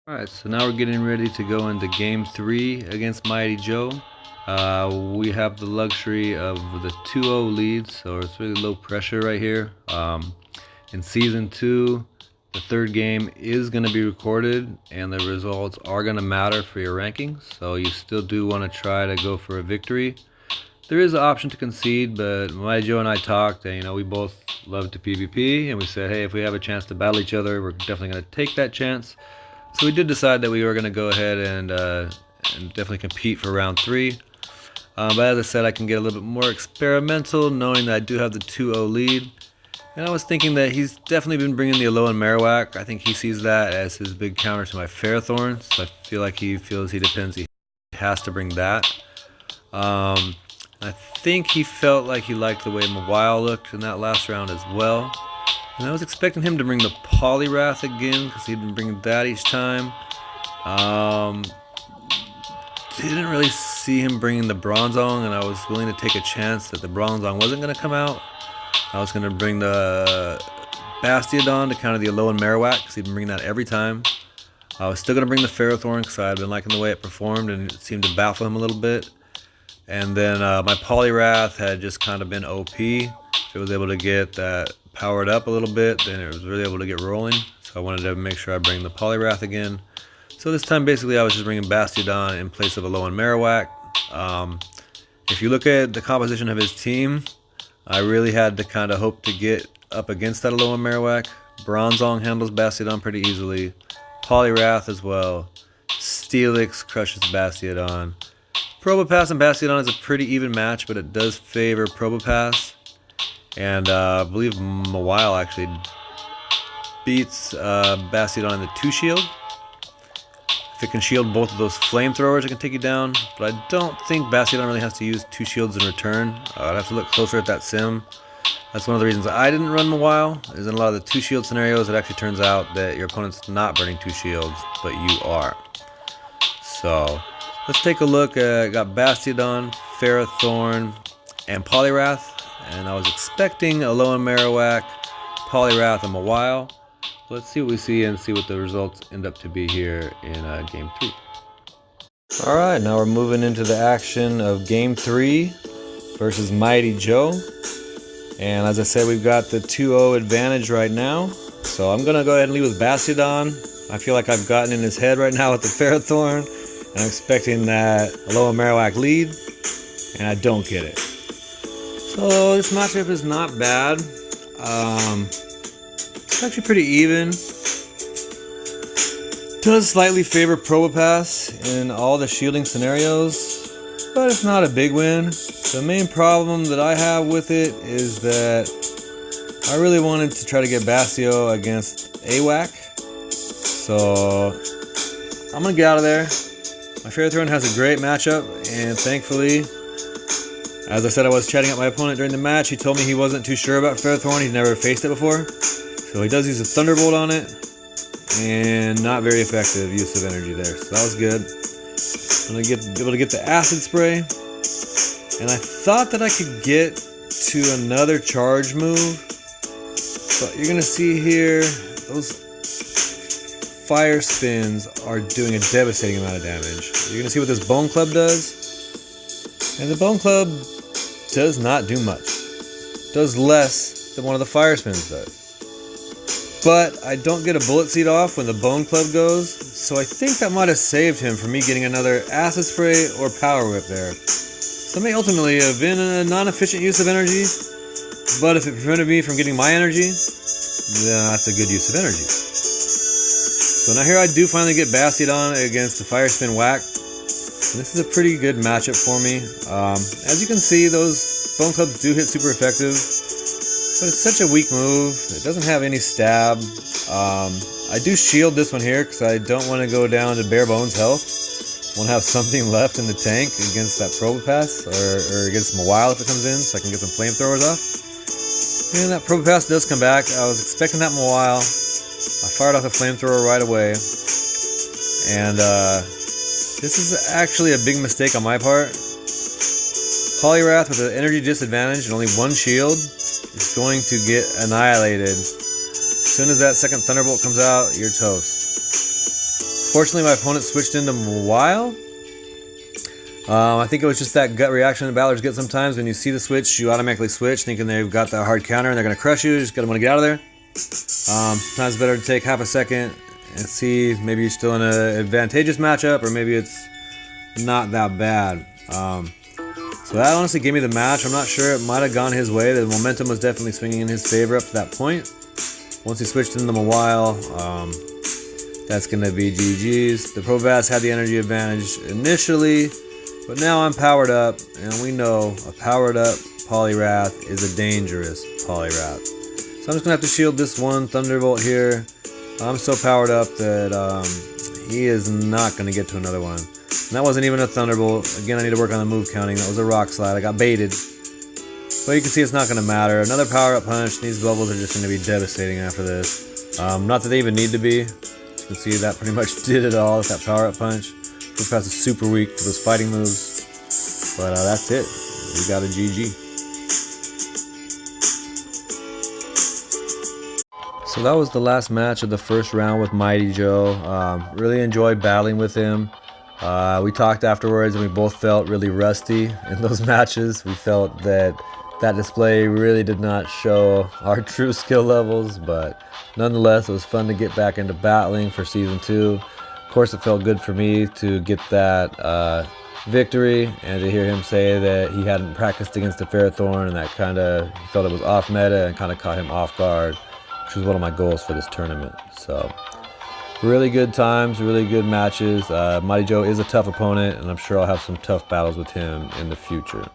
Alright, so now we're getting ready to go into game 3 against Mighty Joe. We have the luxury of the 2-0 lead, so it's really low pressure right here. In Season 2, the third game is going to be recorded, and the results are going to matter for your rankings, so you still do want to try to go for a victory. There is an option to concede, but Mighty Joe and I talked, and we both love to PvP, and we said, hey, if we have a chance to battle each other, we're definitely going to take that chance. So we did decide that we were going to go ahead and definitely compete for round 3. But as I said, I can get a little bit more experimental knowing that I do have the 2-0 lead. And I was thinking that he's definitely been bringing the Alolan Marowak. I think he sees that as his big counter to my Ferrothorn. So I feel like he feels he has to bring that. I think he felt like he liked the way Mawile looked in that last round as well. And I was expecting him to bring the Poliwrath again, because he'd been bringing that each time. Didn't really see him bringing the Bronzong, and I was willing to take a chance that the Bronzong wasn't going to come out. I was going to bring the Bastiodon to counter the Alolan Marowak, because he'd been bringing that every time. I was still going to bring the Ferrothorn, because I had been liking the way it performed, and it seemed to baffle him a little bit. And then my Poliwrath had just kind of been OP. If it was able to get that powered up a little bit, then it was really able to get rolling. So I wanted to make sure I bring the Poliwrath again. So this time basically I was just bringing Bastiodon in place of Alolan Marowak. If you look at the composition of his team, I really had to kind of hope to get up against that Alolan Marowak. Bronzong handles Bastiodon pretty easily. Poliwrath as well. Steelix crushes Bastiodon. Probopass and Bastiodon is a pretty even match, but it does favor Probopass. And I believe Mawile actually beats Bastiodon in the 2-shield. If it can shield both of those flamethrowers, it can take you down. But I don't think Bastiodon really has to use 2 shields in return. I'd have to look closer at that sim. That's one of the reasons I didn't run Mawile, is in a lot of the 2-shield scenarios, it actually turns out that your opponent's not burning 2 shields, but you are. So let's take a look. Got Bastiodon, Ferrothorn, and Poliwrath. And I was expecting Alolan Marowak, Poliwrath, and Mawile. Let's see what we see and see what the results end up to be here in Game 3. Alright, now we're moving into the action of Game 3 versus Mighty Joe. And as I said, we've got the 2-0 advantage right now. So I'm going to go ahead and lead with Bastiodon. I feel like I've gotten in his head right now with the Ferrothorn. And I'm expecting that Alolan Marowak lead. And I don't get it. So this matchup is not bad. It's actually pretty even. Does slightly favor Probopass in all the shielding scenarios, but it's not a big win. The main problem that I have with it is that I really wanted to try to get Bastio against AWAC. So I'm gonna get out of there. My Ferrothorn has a great matchup, and thankfully, as I said, I was chatting up my opponent during the match. He told me he wasn't too sure about Ferrothorn. He'd never faced it before. So he does use a Thunderbolt on it. And not very effective use of energy there. So that was good. I'm going to be able to get the Acid Spray. And I thought that I could get to another charge move. But you're going to see here, those Fire Spins are doing a devastating amount of damage. You're going to see what this Bone Club does. And the Bone Club does not do much. Does less than one of the Fire Spins does. But I don't get a Bullet Seed off when the Bone Club goes, so I think that might have saved him from me getting another Acid Spray or Power Whip there. So it may ultimately have been a non-efficient use of energy, but if it prevented me from getting my energy, then that's a good use of energy. So now here I do finally get Bastiodon against the Fire Spin Whack. This is a pretty good matchup for me. As you can see, those Bone Clubs do hit super effective, but it's such a weak move. It doesn't have any stab. I do shield this one here because I don't want to go down to bare bones health. I want to have something left in the tank against that Probopass or against Mawile if it comes in, so I can get some flamethrowers off. And that Probopass does come back. I was expecting that Mawile. I fired off a flamethrower right away. And this is actually a big mistake on my part. Poliwrath with an energy disadvantage and only 1 shield is going to get annihilated. As soon as that second Thunderbolt comes out, you're toast. Unfortunately, my opponent switched into Mawile. I think it was just that gut reaction that battlers get sometimes. When you see the switch, you automatically switch, thinking they've got that hard counter and they're going to crush you. You just got to want to get out of there. Sometimes it's better to take half a second and see maybe you're still in an advantageous matchup, or maybe it's not that bad. So that honestly gave me the match. I'm not sure. It might have gone his way. The momentum was definitely swinging in his favor up to that point. Once he switched into Mawile, that's going to be GG's. The Probass had the energy advantage initially, but now I'm powered up, and we know a powered up Poliwrath is a dangerous Poliwrath. So I'm just going to have to shield this one Thunderbolt here. I'm so powered up that he is not going to get to another one. And that wasn't even a Thunderbolt. Again, I need to work on the move counting. That was a Rock Slide. I got baited. But you can see it's not going to matter. Another power-up punch. These bubbles are just going to be devastating after this. Not that they even need to be. You can see that pretty much did it all with that power-up punch. Probass is super weak to those fighting moves. But that's it. We got a GG. So that was the last match of the first round with Mighty Joe. Really enjoyed battling with him. We talked afterwards and we both felt really rusty in those matches. We felt that display really did not show our true skill levels, but nonetheless it was fun to get back into battling for Season 2. Of course it felt good for me to get that victory and to hear him say that he hadn't practiced against the Ferrothorn, and that he felt it was off meta and kind of caught him off guard, which was one of my goals for this tournament. So really good times, really good matches. Mighty Joe is a tough opponent, and I'm sure I'll have some tough battles with him in the future.